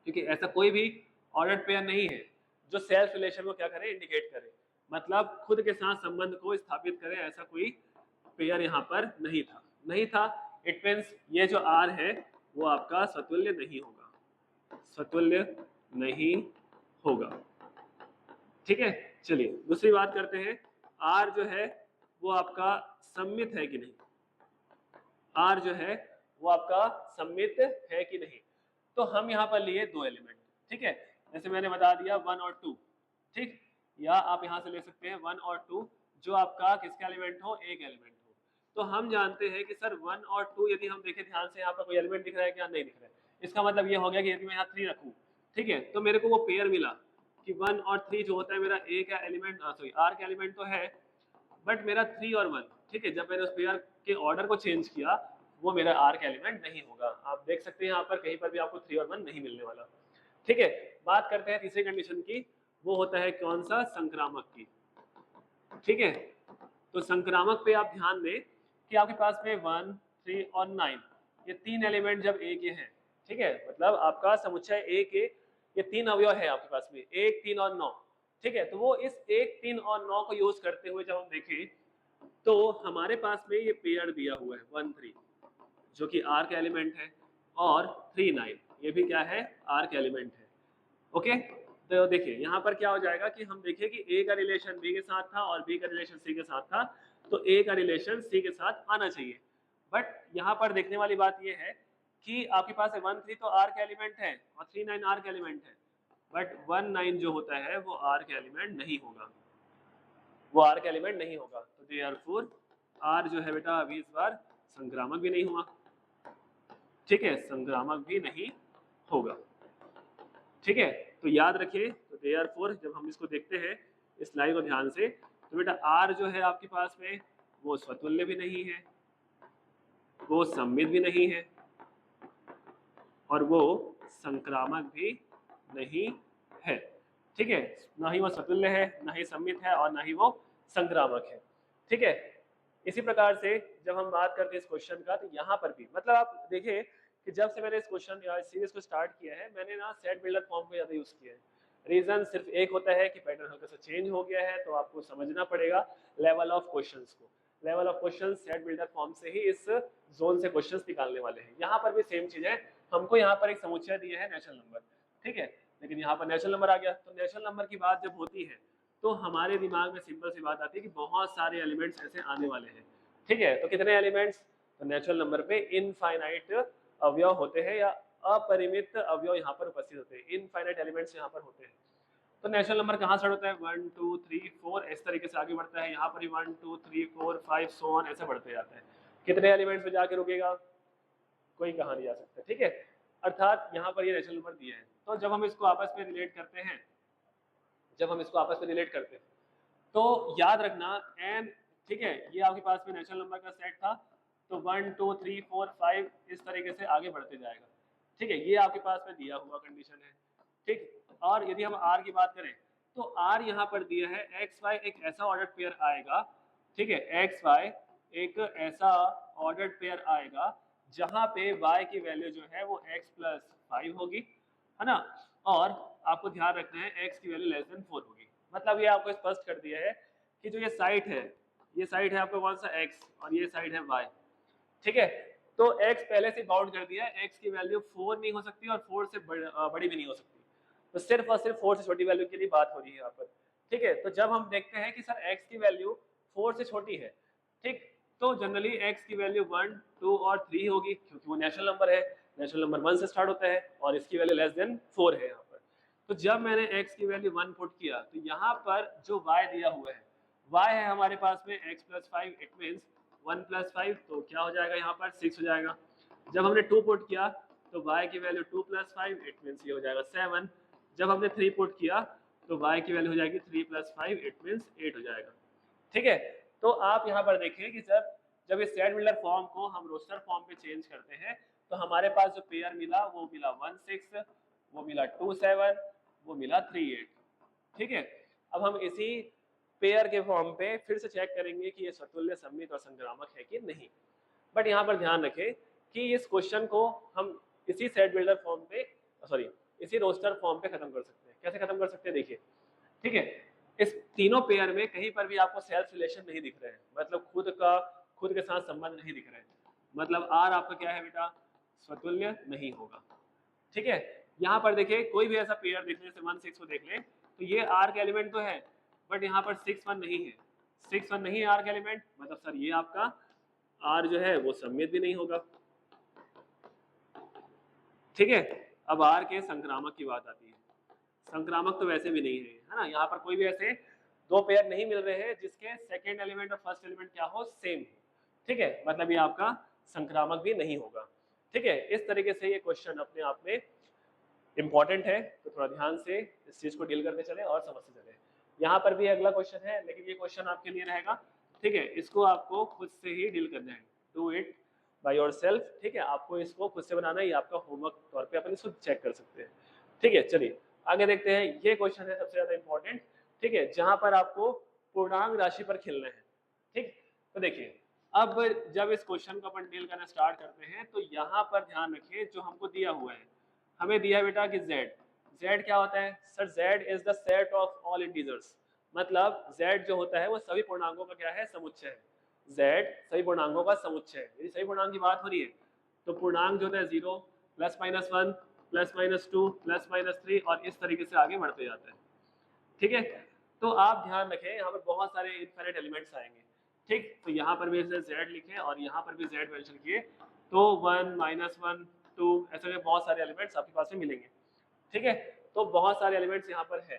क्योंकि ऐसा कोई भी ऑर्डर्ड पेयर नहीं है जो सेल्फ रिलेशन को क्या करे, इंडिकेट करे, मतलब खुद के साथ संबंध को स्थापित करे, ऐसा कोई पेयर यहाँ पर नहीं था। इट मींस ये जो R है वो आपका स्वतुल्य नहीं होगा, स्वतुल्य नहीं होगा, ठीक है। चलिए, दूसरी बात करते हैं, R जो है वो आपका सम्मित है कि नहीं, R जो है वो आपका सम्मित है कि नहीं। तो हम यहाँ पर लिए 2 एलिमेंट, ठीक है, जैसे मैंने बता दिया 1 और 2, ठीक, या आप यहाँ से ले सकते हैं 1 और 2 जो आपका किसका एलिमेंट हो, एक एलिमेंट हो। तो हम जानते हैं कि सर 1 और 2 यदि हम देखें ध्यान से, यहाँ पर कोई एलिमेंट दिख रहा है क्या, नहीं दिख रहा है। इसका मतलब ये हो गया कि यदि मैं यहाँ 3 रखूँ, ठीक है, तो मेरे को वो पेयर मिला कि 1 और 3 जो होता है मेरा A का एलिमेंट, सॉरी R का एलिमेंट तो है, बट मेरा 3 और 1, ठीक है, जब मैंने उस पेयर के ऑर्डर को चेंज किया वो मेरा R का एलिमेंट नहीं होगा। आप देख सकते हैं यहाँ पर कहीं पर भी आपको 3 और 1 नहीं मिलने वाला, ठीक है। बात करते हैं तीसरी कंडीशन की, वो होता है कौन सा, संक्रामक की, ठीक है। तो संक्रामक पे आप ध्यान दें कि आपके पास में 1, 3 और 9 ये 3 एलिमेंट जब A के हैं, ठीक है, मतलब आपका समुच्चय A के ये 3 अवयव है आपके पास में, 1, 3 और 9, ठीक है। तो वो इस 1, 3 और 9 को यूज करते हुए जब हम देखें तो हमारे पास में ये पेयर दिया हुआ है 1, 3 जो कि R का एलिमेंट है, और 3, 9 ये भी क्या है, R का एलिमेंट है, ओके। तो देखिए यहाँ पर क्या हो जाएगा कि हम देखिए कि A का रिलेशन B के साथ था और B का रिलेशन C के साथ था, तो A का रिलेशन C के साथ आना चाहिए। बट यहाँ पर देखने वाली बात ये है कि आपके पास 1, 3 तो R का एलिमेंट है और 3, 9 R का एलिमेंट है, बट 1, 9 जो होता है वो R का एलिमेंट नहीं होगा, वो R का एलिमेंट नहीं होगा। तो देयरफॉर R जो है बेटा अभी इस बार संक्रामक भी नहीं हुआ, ठीक है, संक्रामक भी नहीं होगा, ठीक है। तो याद रखिए, तो देयरफॉर जब हम इसको देखते हैं इस लाइन को ध्यान से, तो बेटा R जो है आपके पास में वो स्वतुल्य भी नहीं है, वो सम्मित भी नहीं है, और वो संक्रामक भी नहीं है, ठीक है। ना ही वो स्वतुल्य है, ना ही सम्मित है, और ना ही वो संक्रामक है, ठीक है। इसी प्रकार से जब हम बात करते हैं इस क्वेश्चन का, तो यहाँ पर भी मतलब आप देखिए कि जब से मैंने इस क्वेश्चन या सीरीज को स्टार्ट किया है, मैंने ना सेट बिल्डर फॉर्म को ज़्यादा यूज़ किया है। रीज़न सिर्फ एक होता है कि पैटर्न हल्का सा चेंज हो गया है, तो आपको समझना पड़ेगा लेवल ऑफ क्वेश्चंस को। Level of question set builder form से ही इस जोन से क्वेश्चंस निकालने वाले हैं। यहाँ पर भी सेम चीज़ है, हमको यहाँ पर एक समुच्चय दिया है नेचुरल नंबर, ठीक है, लेकिन यहाँ पर नेचुरल नंबर आ गया। तो नेचुरल नंबर की बात जब होती है तो हमारे दिमाग में सिंपल सी बात आती है कि बहुत सारे एलिमेंट्स ऐसे आने वाले हैं, ठीक है। तो कितने एलिमेंट्स, तो नेचुरल नंबर पे इनफाइनाइट अवयव होते हैं या अपरिमित अवयव यहाँ पर उपस्थित होते हैं, इनफाइनाइट एलिमेंट्स यहाँ पर होते हैं। तो नेचुरल नंबर कहाँ स्टार्ट होता है, 1, 2, 3, 4 इस तरीके से आगे बढ़ता है, यहाँ पर भी 1, 2, 3, 4, 5 सो ऑन ऐसे बढ़ते जाते हैं। कितने एलिमेंट्स में जाके रुकेगा, कोई कहाँ नहीं जा सकता, ठीक है। अर्थात यहाँ पर ये नेचुरल नंबर दिए हैं। तो जब हम इसको आपस में रिलेट करते हैं, तो याद रखना n, ठीक है, ये आपके पास में नेचुरल नंबर का सेट था, तो 1, 2, 3, 4, 5 इस तरीके से आगे बढ़ते जाएगा, ठीक है। ये आपके पास में दिया हुआ कंडीशन है, ठीक। और यदि हम R की बात करें तो r यहाँ पर दिया है एक्स वाई एक ऐसा ऑर्डर पेयर आएगा, ठीक है, एक्स वाई एक ऐसा ऑर्डर पेयर आएगा जहां पे y की वैल्यू जो है वो x+5 होगी, है ना, और आपको ध्यान रखना है x की वैल्यू लेस देन 4 होगी। मतलब ये आपको स्पष्ट कर दिया है कि जो ये साइड है, ये साइड है आपका कौन सा x और ये साइड है y, ठीक है। तो x पहले से बाउंड कर दिया है, x की वैल्यू 4 नहीं हो सकती और 4 से बड़ी भी नहीं हो सकती, तो सिर्फ और सिर्फ 4 से छोटी वैल्यू के लिए बात हो रही है यहाँ पर, ठीक है। तो जब हम देखते हैं कि सर x की वैल्यू 4 से छोटी है, ठीक, तो जनरली x की वैल्यू 1, 2 और 3 होगी क्योंकि वो नेचुरल नंबर है, नेचुरल नंबर 1 से स्टार्ट होता है और इसकी वैल्यू लेस देन 4 है यहाँ पर। तो जब मैंने x की वैल्यू 1 पुट किया तो यहाँ पर जो y दिया हुआ है, y है हमारे पास में x+5, इट मीन्स 1+5, तो क्या हो जाएगा यहाँ पर 6 हो जाएगा। जब हमने 2 पुट किया तो y की वैल्यू 2+5, इट मीन्स ये हो जाएगा 7। जब हमने 3 पुट किया तो y की वैल्यू हो जाएगी 3+5, इट मीन्स 8 हो जाएगा, ठीक है। तो आप यहाँ पर देखिए कि जब इस सेट बिल्डर फॉर्म को हम रोस्टर फॉर्म पे चेंज करते हैं तो हमारे पास जो पेयर मिला वो मिला 1 6, वो मिला 2 7, वो मिला 3 8, ठीक है। अब हम इसी पेयर के फॉर्म पे फिर से चेक करेंगे कि ये स्वतुल्य, सममित और संक्रामक है कि नहीं। बट यहाँ पर ध्यान रखें कि इस क्वेश्चन को हम इसी सेट बिल्डर फॉर्म पे, सॉरी, इसी रोस्टर फॉर्म पे खत्म कर सकते हैं। कैसे खत्म कर सकते हैं देखिए, ठीक है। इस तीनों पेयर में कहीं पर भी आपको सेल्फ रिलेशन नहीं दिख रहे हैं, मतलब खुद के साथ संबंध नहीं दिख रहे हैं, मतलब आर आपका क्या है बेटा, स्वतुल्य नहीं होगा, ठीक है। यहाँ पर देखिए कोई भी ऐसा पेयर देखने से 1 6 को देख ले तो ये आर का एलिमेंट तो है बट यहाँ पर 6 1 नहीं है, 6 1 नहीं है आर का एलिमेंट, मतलब सर ये आपका आर जो है वो सममित भी नहीं होगा, ठीक है। अब आर के संक्रामक की बात आती है, संक्रामक तो वैसे भी नहीं है ना, यहाँ पर कोई भी ऐसे दो पेयर नहीं मिल रहे हैं जिसके सेकेंड एलिमेंट और फर्स्ट एलिमेंट क्या हो, सेम हो, ठीक है, मतलब ये आपका संक्रामक भी नहीं होगा, ठीक है। इस तरीके से ये क्वेश्चन अपने आप में इंपॉर्टेंट है, तो थोड़ा ध्यान से इस चीज को डील करते चले और समझते चले। यहाँ पर भी अगला क्वेश्चन है लेकिन ये क्वेश्चन आपके लिए रहेगा, ठीक है, इसको आपको खुद से ही डील करना है, डू इट बाय योरसेल्फ, ठीक है, आपको इसको खुद से बनाना है, ये आपका होमवर्क तौर पे अपन इसको चेक कर सकते हैं, ठीक है। चलिए आगे देखते हैं, ये क्वेश्चन है सबसे ज्यादा इंपॉर्टेंट, ठीक है, जहां पर आपको पूर्णांक राशि पर खेलना है, ठीक। तो देखिए अब जब इस क्वेश्चन को अपन डील करना स्टार्ट करते हैं तो यहाँ पर ध्यान रखिए जो हमको दिया हुआ है, हमें दिया है बेटा कि z क्या होता है sir, z is the set of all integers, मतलब z जो होता है वो सभी पूर्णांकों का क्या है, समुच्चय है, z सभी पूर्णांकों का समुच्चय है। यदि सभी पूर्णांक की बात हो रही है तो पूर्णांक जो होता है 0 +-1 +-2 +-3 और इस तरीके से आगे बढ़ते जाता है, ठीक है। तो आप ध्यान रखें यहाँ पर बहुत सारे इनफिनिट एलिमेंट्स आएंगे, ठीक, तो यहाँ पर भी z लिखे और यहाँ पर भी z मेंशन किए, तो 1 -1 2 ऐसे बहुत सारे एलिमेंट्स आपके पास में मिलेंगे, ठीक है। तो बहुत सारे एलिमेंट्स यहाँ पर है,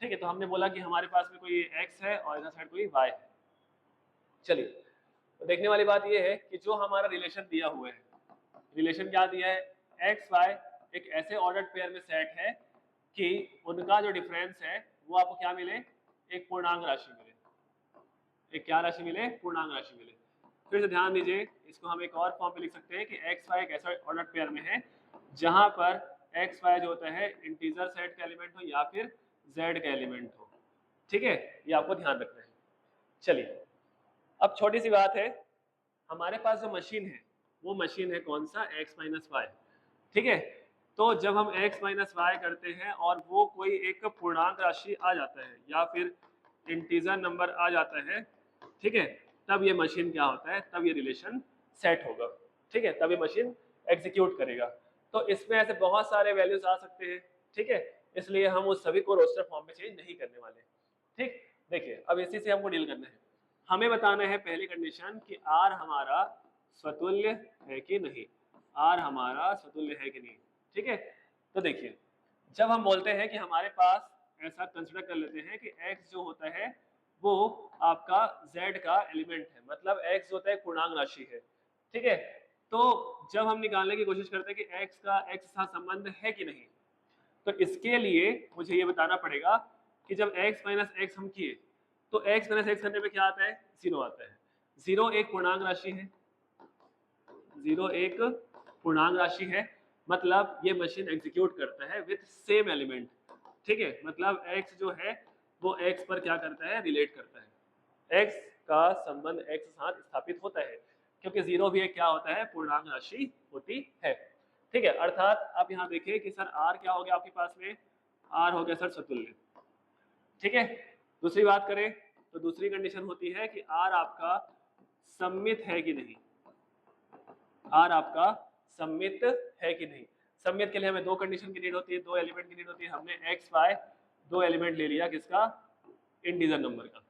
ठीक है। तो हमने बोला कि हमारे पास में कोई x है और इधर साइड कोई y है। चलिए तो देखने वाली बात ये है कि जो हमारा रिलेशन दिया हुआ है, रिलेशन क्या दिया है, एक्स वाई एक ऐसे ऑर्डर्ड पेयर में सेट है कि उनका जो डिफरेंस है वो आपको क्या मिले, एक पूर्णांक राशि मिले, एक क्या राशि मिले, पूर्णांक राशि मिले। फिर से ध्यान दीजिए, इसको हम एक और फॉर्म पे लिख सकते हैं कि एक्स वाई एक ऐसा ऑर्डर्ड पेयर में है जहां पर एक्स वाई जो होता है इंटीजर सेट का एलिमेंट हो या फिर जेड का एलिमेंट हो, ठीक है, ये आपको ध्यान रखना है। चलिए अब छोटी सी बात है, हमारे पास जो मशीन है वो मशीन है कौन सा, x - y, ठीक है। तो जब हम x - y करते हैं और वो कोई एक पूर्णांक राशि आ जाता है या फिर इंटीजर नंबर आ जाता है, ठीक है, तब ये मशीन क्या होता है, तब ये रिलेशन सेट होगा, ठीक है, तब ये मशीन एग्जीक्यूट करेगा। तो इसमें ऐसे बहुत सारे वैल्यूज आ सकते हैं, ठीक है, इसलिए हम उस सभी को रोस्टर फॉर्म में चेंज नहीं करने वाले, ठीक। देखिए अब इसी से हमको डील करना है, हमें बताना है पहली कंडीशन कि आर हमारा स्वतुल्य है कि नहीं, आर हमारा स्वतुल्य है कि नहीं, ठीक है। तो देखिए जब हम बोलते हैं कि हमारे पास, ऐसा कंसिडर कर लेते हैं कि x जो होता है वो आपका z का एलिमेंट है, मतलब x होता है पूर्णांक राशि है, ठीक है। तो जब हम निकालने की कोशिश करते हैं कि x का x के साथ संबंध है कि नहीं, तो इसके लिए मुझे ये बताना पड़ेगा कि जब x - x हम किए तो x - x करने में क्या आता है, 0 आता है, 0 एक पूर्णांक राशि है, 0 एक पूर्णांक राशि है, मतलब ये मशीन एग्जीक्यूट करता है विद सेम एलिमेंट, ठीक है, मतलब x जो है वो x पर क्या करता है, रिलेट करता है, x का संबंध x के साथ स्थापित होता है, क्योंकि जीरो भी एक क्या होता है, पूर्णांक राशि होती है। ठीक है, अर्थात आप यहाँ देखिए कि सर r क्या हो गया आपके पास में, r हो गया सर स्वतुल्य। ठीक है, दूसरी बात करें तो दूसरी कंडीशन होती है कि r आपका सममित है कि नहीं, r आपका सममित है कि नहीं। सममित के लिए हमें दो कंडीशन की नीड होती है, दो एलिमेंट की नीड होती है। हमने x y दो एलिमेंट ले लिया, किसका, इंटीजर नंबर का।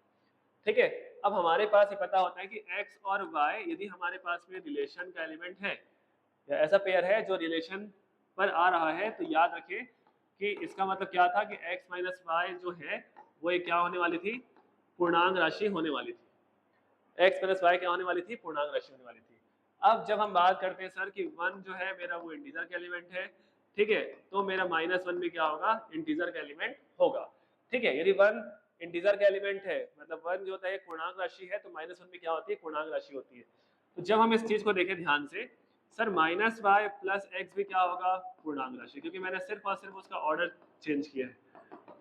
ठीक है, अब हमारे पास ये पता होता है कि x और y यदि हमारे पास में रिलेशन का एलिमेंट है या ऐसा पेयर है जो रिलेशन पर आ रहा है, तो याद रखें कि इसका मतलब क्या था कि x माइनस वाई जो है वो एक क्या होने वाली थी, पूर्णांक राशि होने वाली थी। x माइनस वाई क्या होने वाली थी, पूर्णांक राशि होने वाली थी। अब जब हम बात करते हैं सर कि 1 जो है मेरा वो इंटीजर का एलिमेंट है, ठीक है, तो मेरा -1 भी क्या होगा, इंटीजर का एलिमेंट होगा। ठीक है, यदि 1 इंटीजर का एलिमेंट है, मतलब 1 जो होता है पूर्णांक राशि है, तो -1 भी क्या होती है, पूर्णांक राशि होती है। तो जब हम इस चीज को देखें ध्यान से, sir minus Y plus X भी क्या होगा, पूर्णांक राशि, क्योंकि मैंने सिर्फ और सिर्फ उसका ऑर्डर चेंज किया है।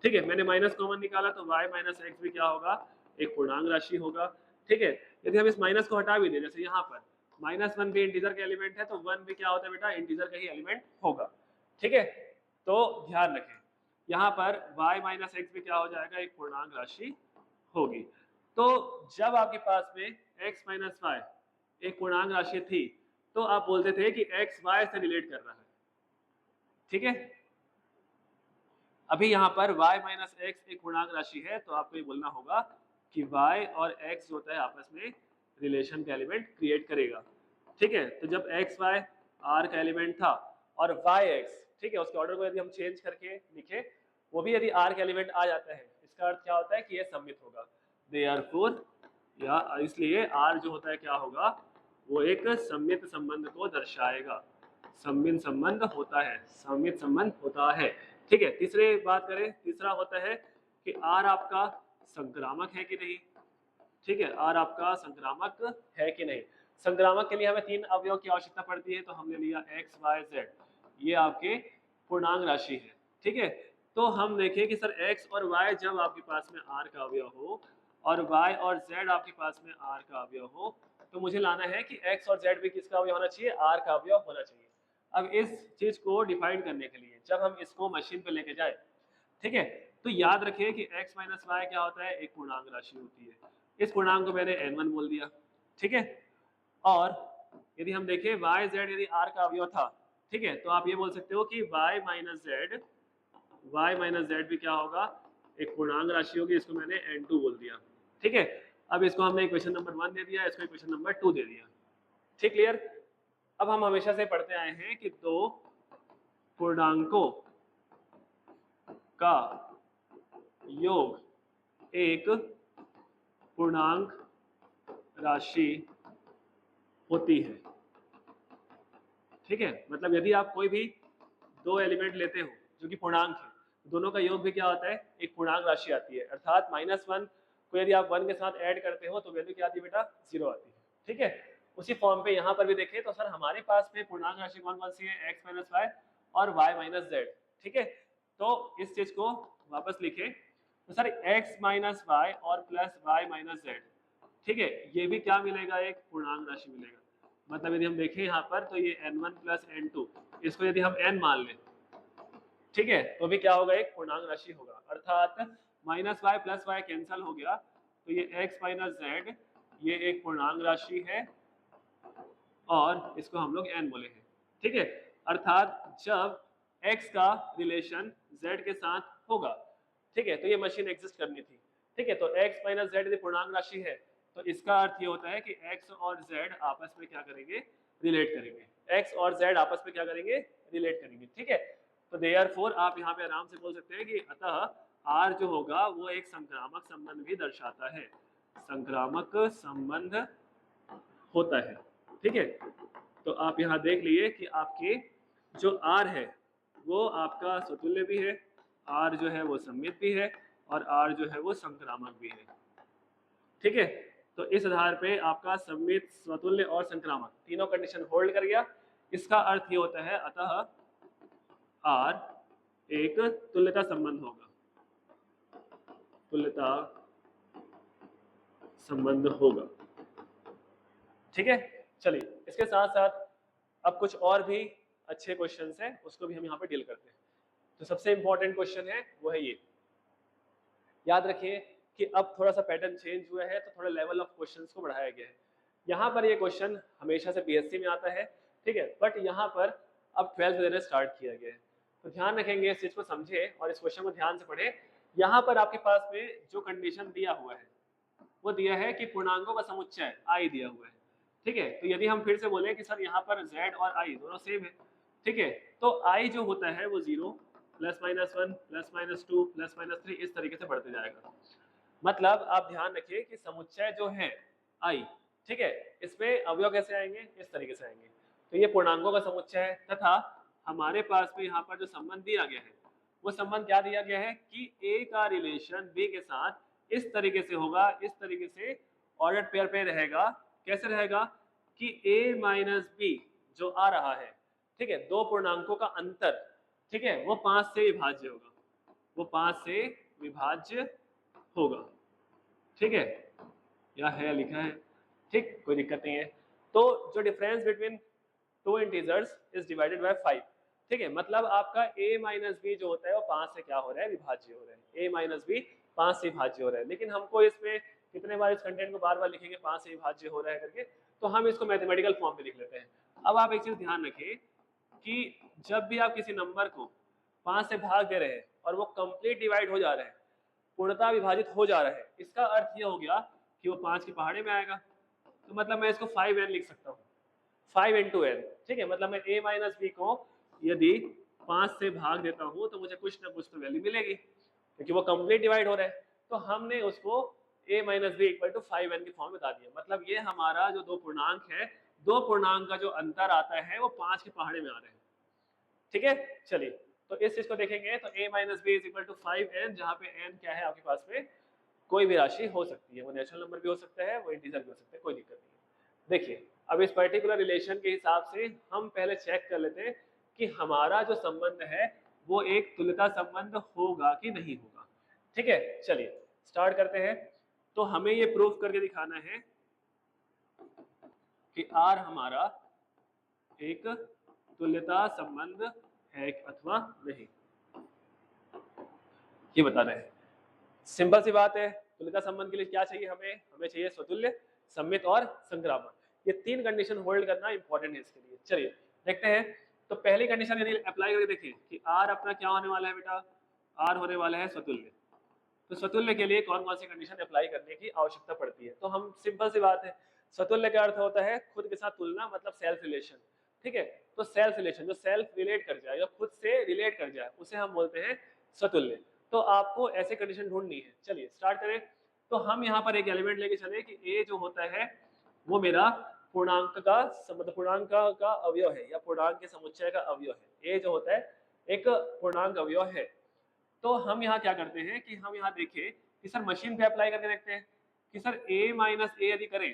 ठीक है, मैंने माइनस कॉमन निकाला तो y माइनस एक्स भी क्या होगा, एक पूर्णांक राशि होगा। ठीक है, यदि हम इस माइनस को हटा भी दें, जैसे यहाँ पर -1 भी इंटीजर का एलिमेंट है, तो 1 भी क्या होता है बेटा, इंटीजर का ही एलिमेंट होगा। ठीक है, तो ध्यान रखें यहाँ पर y माइनस एक्स भी क्या हो जाएगा, एक पूर्णांक राशि होगी। तो जब आपके पास में x माइनस वाई एक पूर्णांक राशि थी, तो आप बोलते थे कि x y से रिलेट कर रहा है। ठीक है, अभी यहाँ पर y माइनस एक्स एक पूर्णांक राशि है, तो आपको ये बोलना होगा कि y और x जो होता है आपस में रिलेशन का एलिमेंट क्रिएट करेगा। ठीक है, तो जब x y r का एलिमेंट था और y x, ठीक है, उसके ऑर्डर को यदि हम चेंज करके लिखे, वो भी यदि r का एलिमेंट आ जाता है, इसका अर्थ क्या होता है कि ये सममित होगा। देयरफॉर, या इसलिए r जो होता है क्या होगा, वो एक सममित संबंध को दर्शाएगा। सममित संबंध होता है, सममित संबंध होता है। ठीक है, तीसरे बात करें, तीसरा होता है कि r आपका संक्रामक है कि नहीं। ठीक है, r आपका संक्रामक है कि नहीं। संक्रामक के लिए हमें 3 अवयव की आवश्यकता पड़ती है, तो हमने लिया x y z, ये आपके पूर्णांक राशि है। ठीक है, तो हम देखें कि सर x और y जब आपके पास में r का अवयव हो और y और z आपके पास में r का अवयव हो, तो मुझे लाना है कि x और z भी किसका अवयव होना चाहिए, r का अवयव होना चाहिए। अब इस चीज को डिफाइन करने के लिए जब हम इसको मशीन पे लेके जाए, ठीक है, तो याद रखिए कि x माइनस वाई क्या होता है, एक पूर्णांक राशि होती है। इस पूर्णांक को मैंने n1 बोल दिया। ठीक है, और यदि हम देखें y z यदि r का अवयव था, ठीक है, तो आप ये बोल सकते हो कि y माइनस z भी क्या होगा, एक पूर्णांक राशि होगी। इसको मैंने n2 बोल दिया। ठीक है, अब इसको हमने इक्वेशन नंबर 1 दे दिया, इसको इक्वेशन नंबर 2 दे दिया। ठीक, क्लियर। अब हम हमेशा से पढ़ते आए हैं कि दो पूर्णांकों का योग एक पूर्णांक राशि होती है। ठीक है, मतलब यदि आप कोई भी दो एलिमेंट लेते हो जो कि पूर्णांक है, दोनों का योग भी क्या होता है, एक पूर्णांक राशि आती है। अर्थात -1 को यदि आप 1 के साथ ऐड करते हो तो वैल्यू क्या आती है बेटा, 0 आती है। ठीक है, उसी फॉर्म पे यहाँ पर भी देखें तो सर हमारे पास में पूर्णांक राशि कौन कौन सी है, x माइनस वाई और y माइनस जेड। ठीक है, तो इस चीज को वापस लिखे तो सर x माइनस वाई और प्लस y माइनस जेड, ठीक है, ये भी क्या मिलेगा, एक पूर्णांक राशि मिलेगा। मतलब यदि हम देखें यहाँ पर तो ये n1 प्लस n2, इसको यदि हम n मान लें, ठीक है, तो भी क्या होगा, एक पूर्णांक राशि होगा। अर्थात minus Y plus Y cancel हो गया, तो ये x माइनस जेड ये एक पूर्णांक राशि है और इसको हम लोग n बोले हैं। ठीक है, अर्थात जब x का रिलेशन z के साथ होगा, ठीक है, तो ये मशीन एग्जिस्ट करनी थी। ठीक है, तो x माइनस जेड यदि पूर्णांक राशि है, तो इसका अर्थ ये होता है कि x और z आपस में क्या करेंगे, रिलेट करेंगे। x और z आपस में क्या करेंगे, रिलेट करेंगे। ठीक है, तो देयरफॉर आप यहाँ पे आराम से बोल सकते हैं कि अतः r जो होगा वो एक संक्रामक संबंध भी दर्शाता है, संक्रामक संबंध होता है। ठीक है, तो आप यहाँ देख लिए कि आपके जो r है वो आपका स्वतुल्य भी है, r जो है वो सममित भी है और r जो है वो संक्रामक भी है। ठीक है, तो इस आधार पे आपका सममित, स्वतुल्य और संक्रामक तीनों कंडीशन होल्ड कर गया। इसका अर्थ ये होता है अतः r एक तुल्यता संबंध होगा। तुल्यता संबंध होगा। ठीक है, चलिए इसके साथ साथ अब कुछ और भी अच्छे क्वेश्चंस हैं, उसको भी हम यहाँ पे डील करते हैं। तो सबसे इंपॉर्टेंट क्वेश्चन है वो है ये, याद रखिए कि अब थोड़ा सा पैटर्न चेंज हुआ है, तो थोड़ा लेवल ऑफ क्वेश्चंस को बढ़ाया गया है। यहाँ पर ये क्वेश्चन हमेशा से बीएससी में आता है, ठीक है, बट यहाँ पर अब 12th वगैरह स्टार्ट किया गया है। तो ध्यान रखेंगे, इस चीज को समझे और इस क्वेश्चन को ध्यान से पढ़े। यहाँ पर आपके पास में जो कंडीशन दिया हुआ है वो दिया है कि पूर्णांकों का समुच्चय आई दिया हुआ है, ठीक है। तो यदि हम फिर से बोले कि सर यहाँ पर z और i दोनों सेम है, ठीक है, तो i जो होता है वो 0 +-1 +-2 +-3 इस तरीके से बढ़ते जाएगा। मतलब आप ध्यान रखिए कि समुच्चय जो है i, ठीक है, इसमें अवयव कैसे आएंगे, इस तरीके से आएंगे। तो ये पूर्णांकों का समुच्चय है, तथा हमारे पास में यहाँ पर जो संबंध दिया गया है वो संबंध क्या दिया गया है कि a का रिलेशन b के साथ इस तरीके से होगा, इस तरीके से ऑर्डर पेयर पे रहेगा। कैसे रहेगा कि a माइनस बी जो आ रहा है, ठीक है, दो पूर्णांकों का अंतर, ठीक है, वो 5 से विभाज्य होगा, वो 5 से विभाज्य होगा, ठीक है, या है लिखा है, ठीक, कोई दिक्कत नहीं है। तो जो difference between two integers is divided by 5, ठीक है, मतलब आपका a माइनस बी जो होता है वो 5 से क्या हो रहा है, विभाज्य हो रहा है। a माइनस बी 5 से विभाज्य हो रहा है, लेकिन हमको इसमें कितने बार इस कंटेंट को बार बार लिखेंगे 5 से विभाज्य हो रहा है करके, तो हम इसको मैथमेटिकल फॉर्म में लिख लेते हैं। अब आप एक चीज ध्यान रखें कि जब भी आप किसी नंबर को 5 से भाग दे रहे हैं और वो कंप्लीट डिवाइड हो जा रहा है, पूर्णतः विभाजित हो जा रहा है, इसका अर्थ ये हो गया कि वो 5 के पहाड़े में आएगा। तो मतलब मैं इसको 5n लिख सकता हूँ, 5 into n, ठीक है, मतलब मैं a माइनस बी को यदि 5 से भाग देता हूँ तो मुझे कुछ ना कुछ तो वैल्यू मिलेगी, क्योंकि वो कंप्लीट डिवाइड हो रहा है। तो हमने उसको a minus B equal to 5n की फॉर्म में बता दिया। मतलब ये हमारा जो दो पूर्णांक है, दो पूर्णांक का जो अंतर आता है वो 5 के पहाड़े में आ रहे हैं, ठीक है। चलिए तो इस चीज को देखेंगे तो a minus B is equal to 5n, जहाँ पे n क्या है आपके पास में, कोई भी राशि हो सकती है, वो नेचुरल नंबर भी हो सकता है, वो इंटीजर भी हो सकता है, कोई दिक्कत नहीं है। देखिए अब इस पर्टिकुलर रिलेशन के हिसाब से हम पहले चेक कर लेते हैं कि हमारा जो संबंध है वो एक तुल्यता संबंध होगा कि नहीं होगा, ठीक है। चलिए स्टार्ट करते हैं। तो हमें ये प्रूफ करके दिखाना है कि R हमारा एक तुल्यता संबंध है अथवा नहीं, ये बताना है। सिंपल सी बात है, तुल्यता संबंध के लिए क्या चाहिए हमें, हमें चाहिए स्वतुल्य, सममित और संक्रामक। ये तीन कंडीशन होल्ड करना इंपॉर्टेंट है इसके लिए। चलिए देखते हैं। तो पहली कंडीशन यदि अप्लाई करके देखिए कि R अपना क्या होने वाला है बेटा, R होने वाला है स्वतुल्य। तो स्वतुल्य के लिए कौन कौन सी कंडीशन अप्लाई करने की आवश्यकता पड़ती है, तो हम सिंपल सी बात है, स्वतुल्य का अर्थ होता है खुद के साथ तुलना, मतलब सेल्फ रिलेशन, ठीक है। तो सेल्फ रिलेशन जो सेल्फ रिलेट कर जाए या खुद से रिलेट कर जाए उसे हम बोलते हैं स्वतुल्य। तो आपको ऐसे कंडीशन ढूंढनी है। चलिए स्टार्ट करें। तो हम यहाँ पर एक एलिमेंट लेके चले कि a जो होता है वो मेरा पूर्णांक का मतलब पूर्णांक का अवयव है या पूर्णांक के समुच्चय का अवयव है। a जो होता है एक पूर्णांक अवयव है। तो हम यहाँ क्या करते हैं कि हम यहाँ देखिए कि सर मशीन पे अप्लाई करके देखते हैं कि सर a माइनस ए यदि करें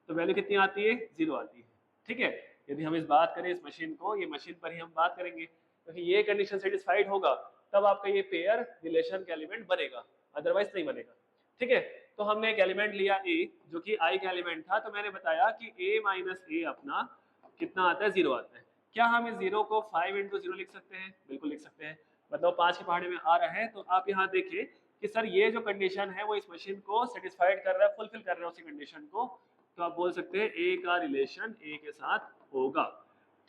तो वैल्यू कितनी आती है, 0 आती है, ठीक है। यदि हम इस बात करें इस मशीन को, ये मशीन पर ही हम बात करेंगे, क्योंकि ये कंडीशन सेटिस्फाइड होगा तब आपका ये पेयर रिलेशन का एलिमेंट बनेगा, अदरवाइज नहीं बनेगा, ठीक है। तो हमने एक एलिमेंट लिया a जो कि i का एलिमेंट था, तो मैंने बताया कि a माइनस ए अपना कितना आता है, 0 आता है। क्या हम इस 0 को 5 into 0 लिख सकते हैं, बिल्कुल लिख सकते हैं, मतलब 5 के पहाड़े में आ रहा है। तो आप यहाँ देखिए कि सर ये जो कंडीशन है वो इस मशीन को सेटिस्फाइड कर रहा है, फुलफिल कर रहा है उसी कंडीशन को। तो आप बोल सकते हैं a का रिलेशन a के साथ होगा,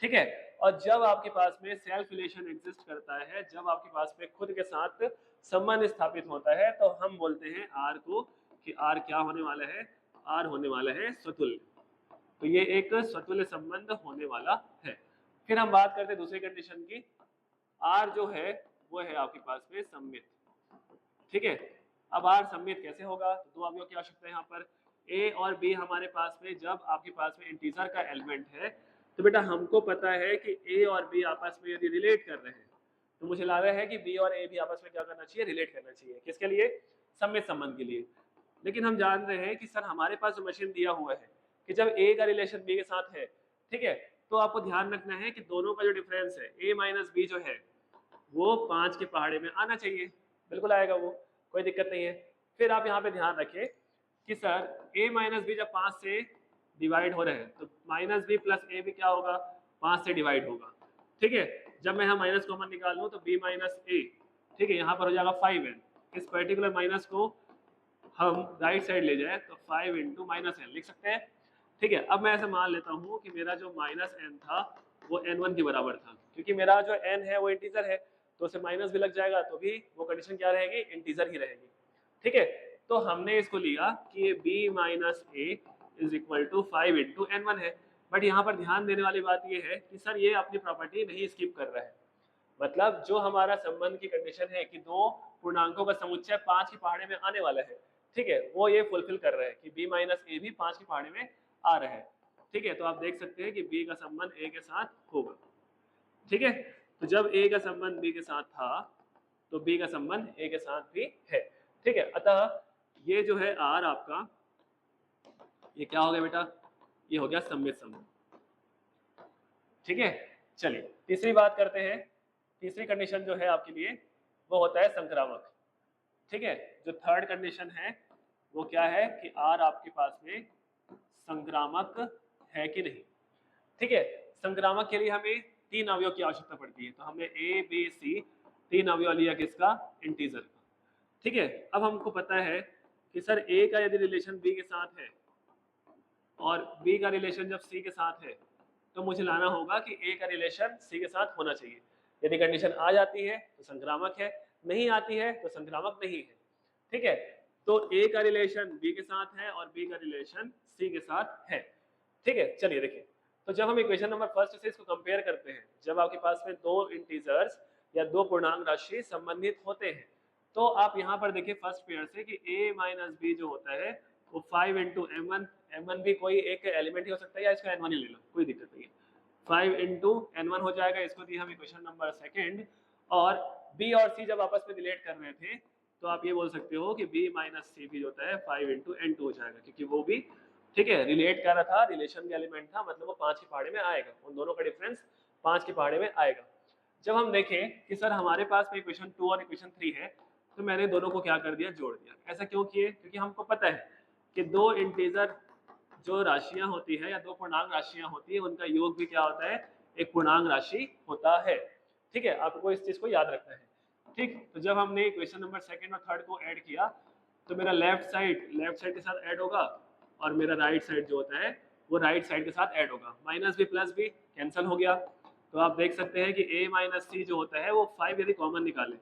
ठीक है। और जब आपके पास में सेल्फ रिलेशन एग्जिस्ट करता है, जब आपके पास में खुद के साथ संबंध स्थापित होता है, तो हम बोलते हैं R को कि R क्या होने वाला है, R होने वाला है स्वतुल्य। तो ये एक स्वतुल्य संबंध होने वाला है। फिर हम बात करते हैं दूसरी कंडीशन की। R जो है वो है आपके पास में सममित, ठीक है। अब R सममित कैसे होगा, तो दो अवयव की आवश्यकता है यहाँ पर। A और B हमारे पास में जब आपके पास में इंटीजर का एलिमेंट है, तो बेटा हमको पता है कि A और B आपस में यदि रिलेट कर रहे हैं, तो मुझे लग रहा है कि B और A भी आपस में क्या करना चाहिए, रिलेट करना चाहिए। किसके लिए, सममित संबंध के लिए। लेकिन हम जान रहे हैं कि सर हमारे पास जो मशीन दिया हुआ है कि जब A का रिलेशन B के साथ है, ठीक है, तो आपको ध्यान रखना है कि दोनों का जो डिफरेंस है A माइनस बी जो है वो 5 के पहाड़े में आना चाहिए, बिल्कुल आएगा वो, कोई दिक्कत नहीं है। फिर आप यहाँ पे ध्यान रखें कि सर a माइनस बी जब 5 से डिवाइड हो रहे हैं तो माइनस बी प्लस ए भी क्या होगा, 5 से डिवाइड होगा। ठीक है, जब मैं यहाँ माइनस कॉमन निकालूँ तो b माइनस ए, ठीक है, यहाँ पर हो जाएगा 5n। इस पर्टिकुलर माइनस को हम राइट साइड ले जाए तो 5 इंटू माइनस एन लिख सकते हैं। ठीक है, अब मैं ऐसे मान लेता हूँ कि मेरा जो माइनस एन था वो n1 के बराबर था, क्योंकि मेरा जो n है वो इंटीजर है तो उसे माइनस भी लग जाएगा तो भी वो कंडीशन क्या रहेगी, इंटीजर ही रहेगी। ठीक है, तो हमने इसको लिया कि ये b minus A is equal to 5 into N one है। बट यहाँ पर ध्यान देने वाली बात ये है कि सर ये अपनी प्रॉपर्टी नहीं स्किप कर रहा है। मतलब जो हमारा संबंध की कंडीशन है कि दो पूर्णांकों का समुच्चय 5 की पहाड़े में आने वाला है, ठीक है, वो ये फुलफिल कर रहा है कि b माइनस ए भी 5 की पहाड़ी में आ रहा है। ठीक है, तो आप देख सकते हैं कि b का संबंध a के साथ होगा। ठीक है, तो जब a का संबंध b के साथ था तो b का संबंध a के साथ भी है। ठीक है, अतः ये जो है r आपका ये क्या हो गया बेटा, ये हो गया सममित संबंध। ठीक है, चलिए तीसरी बात करते हैं। तीसरी कंडीशन जो है आपके लिए वो होता है संक्रामक। ठीक है, जो थर्ड कंडीशन है वो क्या है कि r आपके पास में संक्रामक है कि नहीं। ठीक है, संक्रामक के लिए हमें 3 अवयव की आवश्यकता पड़ती है, तो हमने a b c 3 अवयव लिया किसका, इंटीजर का। ठीक है, अब हमको पता है कि सर a का यदि रिलेशन b के साथ है और b का रिलेशन जब c के साथ है तो मुझे लाना होगा कि a का रिलेशन c के साथ होना चाहिए। यदि कंडीशन आ जाती है तो संक्रामक है, नहीं आती है तो संक्रामक नहीं है। ठीक है, तो a का रिलेशन b के साथ है और b का रिलेशन c के साथ है। ठीक है, चलिए देखिए, तो जब हम इक्वेशन नंबर फर्स्ट से इसको कंपेयर करते हैं, जब आपके पास में दो इंटीजर्स या दो पूर्णांक राशि संबंधित होते हैं तो आप यहाँ पर देखिए फर्स्ट पेयर से कि a माइनस बी जो होता है वो 5 इंटू एम वन भी कोई एक एलिमेंट ही हो सकता है या इसका n1 ही ले लो, कोई दिक्कत नहीं है। 5 इंटू n1 हो जाएगा, इसको दिए हम इक्वेशन नंबर सेकेंड। और b और c जब आपस में रिलेट कर रहे थे तो आप ये बोल सकते हो कि b माइनस सी भी जो होता है 5 इंटू n2 हो जाएगा, क्योंकि वो भी ठीक है रिलेट कर रहा था, रिलेशन का एलिमेंट था, मतलब वो 5 की पहाड़े में आएगा, उन दोनों का डिफरेंस 5 की पहाड़े में आएगा। जब हम देखें कि सर हमारे पास में इक्वेशन 2 और इक्वेशन 3 है तो मैंने दोनों को क्या कर दिया, जोड़ दिया। ऐसा क्यों किए, क्योंकि हमको पता है कि दो इंटीजर जो राशियां होती है या दो पूर्णांक राशियां होती है उनका योग भी क्या होता है, एक पूर्णांक राशि होता है। ठीक है, आपको इस चीज को याद रखना है। ठीक, तो जब हमने इक्वेशन नंबर सेकंड और थर्ड को ऐड किया तो मेरा लेफ्ट साइड के साथ ऐड होगा और मेरा राइट साइड जो होता है वो राइट साइड के साथ ऐड होगा। Minus B plus B cancel हो गया, तो आप देख सकते हैं कि a माइनस सी जो होता है वो 5 यदि कॉमन निकाले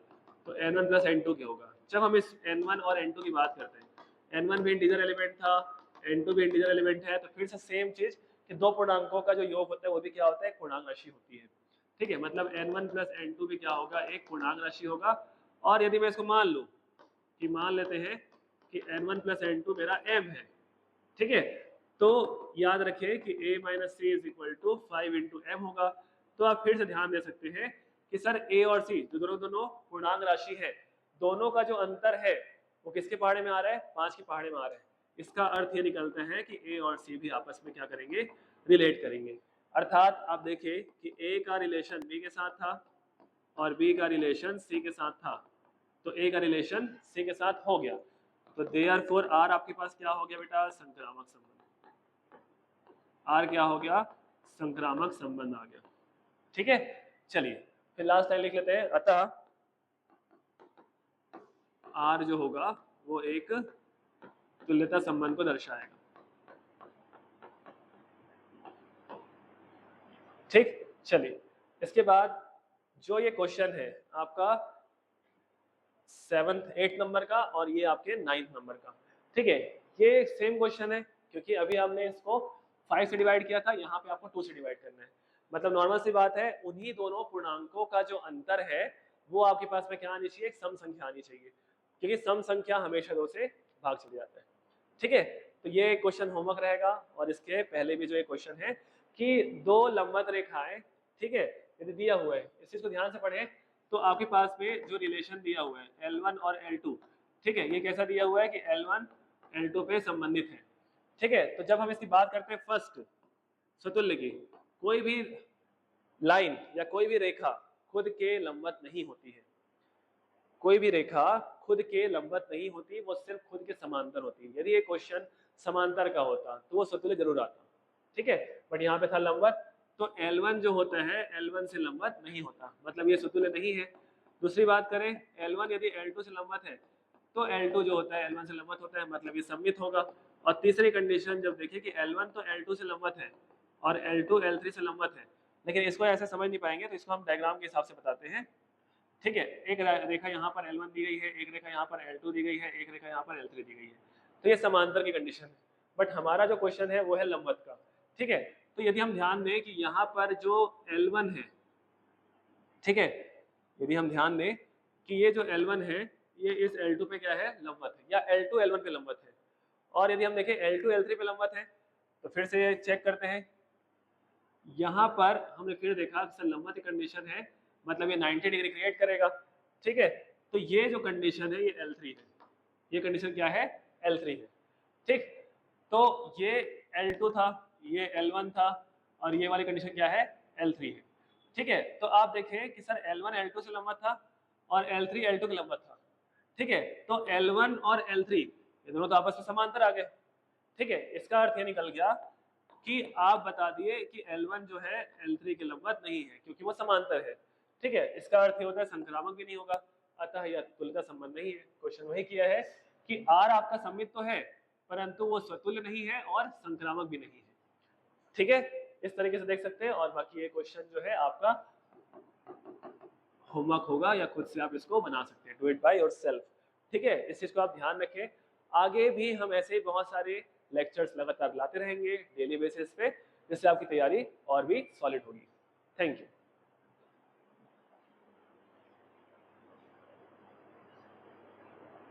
तो n1 प्लस n2 के होगा। जब हम इस n1 और n2 की बात करते हैं, n1 भी इंटीजर एलिमेंट था, n2 भी इंटीजर एलिमेंट है, तो फिर से सेम चीज कि दो पूर्णांकों का जो योग होता है वो भी क्या होता है, एक पूर्णांक राशि होती है। ठीक है, मतलब n1 प्लस n2 भी क्या होगा, एक पूर्णांक राशि होगा। और यदि मैं इसको मान लूँ कि मान लेते हैं कि n1 प्लस n2 मेरा m है, ठीक है, तो याद रखें कि a minus C is equal to 5 into M होगा। तो आप फिर से ध्यान दे सकते हैं कि सर a और c जो दोनों दोनों पूर्णांक राशि है, दोनों का जो अंतर है वो किसके पहाड़े में आ रहा है, 5 के पहाड़े में आ रहा है। इसका अर्थ ये निकलता है कि a और c भी आपस में क्या करेंगे, रिलेट करेंगे। अर्थात आप देखिए कि a का रिलेशन b के साथ था और b का रिलेशन c के साथ था, तो a का रिलेशन c के साथ हो गया, तो देयरफॉर r आपके पास क्या हो गया बेटा, संक्रामक संबंध। r क्या हो गया, संक्रामक संबंध आ गया। ठीक है, चलिए फिर लास्ट लाइन लिख लेते हैं। अतः r जो होगा वो एक तुल्यता संबंध को दर्शाएगा। ठीक, चलिए इसके बाद जो ये क्वेश्चन है आपका 7th 8 नंबर का और ये आपके 9th नंबर का, ठीक है, ये सेम क्वेश्चन है क्योंकि अभी हमने इसको 5 से डिवाइड किया था, यहाँ पे आपको 2 से डिवाइड करना है। मतलब नॉर्मल सी बात है, उन्हीं दोनों पूर्णांकों का जो अंतर है वो आपके पास में क्या आनी चाहिए, एक सम संख्या आनी चाहिए, क्योंकि सम संख्या हमेशा 2 से भाग चले जाता है। ठीक है, तो ये क्वेश्चन होमवर्क रहेगा। और इसके पहले भी जो एक क्वेश्चन है कि दो लंबवत रेखाएं, ठीक है, यदि दिया हुआ है, इस चीज को ध्यान से पढ़ें, तो आपके पास में जो रिलेशन दिया हुआ है L1 और L2, ठीक है, ये कैसा दिया हुआ है कि L1 L2 पे संबंधित है। ठीक है, तो जब हम इसकी बात करते हैं फर्स्ट स्वतुल्य की, कोई भी लाइन या कोई भी रेखा खुद के लंबवत नहीं होती है, कोई भी रेखा खुद के लंबवत नहीं होती, वो सिर्फ खुद के समांतर होती है। यदि ये क्वेश्चन समांतर का होता तो वो सतुल्य जरूर आता, ठीक है, बट यहाँ पे था लंबवत, तो L1 जो होता है L1 से लंबवत नहीं होता, मतलब ये सतुल्य नहीं है। दूसरी बात करें, L1 यदि L2 से लंबवत है तो L2 जो होता है L1 से लंबवत होता है, मतलब ये सममित होगा। और तीसरी कंडीशन जब देखें कि L1 तो L2 से लंबवत है और L2 L3 से लंबवत है, लेकिन इसको ऐसे समझ नहीं पाएंगे तो इसको हम डायग्राम के हिसाब से बताते हैं, ठीक है। एक रेखा यहाँ पर L1 दी गई है, एक रेखा यहाँ पर L2 दी गई है, एक रेखा यहाँ पर L3 दी गई है, तो ये समांतर की कंडीशन है। बट हमारा जो क्वेश्चन है वो है लंबवत का, ठीक है। तो यदि हम ध्यान दें कि यहाँ पर जो L1 है, ठीक है, यदि हम ध्यान दें कि ये जो L1 है ये इस L2 पे क्या है, लंबवत है, या L2 L1 पे लंबवत है। और यदि हम देखें L2 L3 पे लंबवत है तो फिर से ये चेक करते हैं, यहाँ पर हमने फिर देखा सर लंबवत की कंडीशन है, मतलब ये 90 डिग्री क्रिएट करेगा, ठीक है। तो ये जो कंडीशन है ये L3 है, ये कंडीशन क्या है, L3 है, ठीक। तो ये L2 था, ये L1 था, और ये वाली कंडीशन क्या है, L3 है, ठीक है। तो आप देखें कि सर L1 L2 से लंबवत था और L3 L2 के लंबवत था, ठीक है। तो L1 और L3 ये दोनों तो आपस में समांतर आ गए, ठीक है। इसका अर्थ ये निकल गया कि आप बता दिए कि L1 जो है L3 के लंबवत नहीं है क्योंकि वो समांतर है, ठीक है। इसका अर्थ ये होता है संक्रामक भी नहीं होगा, अतः यह तुल्यता संबंध नहीं है। क्वेश्चन वही किया है कि R आपका सममित तो है परंतु वो स्वतुल्य नहीं है और संक्रामक भी नहीं है, ठीक है। इस तरीके से देख सकते हैं। और बाकी ये क्वेश्चन जो है आपका होमवर्क होगा या खुद से आप इसको बना सकते हैं, डू इट बाय योरसेल्फ, ठीक है। इस चीज को आप ध्यान रखें। आगे भी हम ऐसे ही बहुत सारे लेक्चर्स लगातार लाते रहेंगे डेली बेसिस पे, जिससे आपकी तैयारी और भी सॉलिड होगी। Thank you.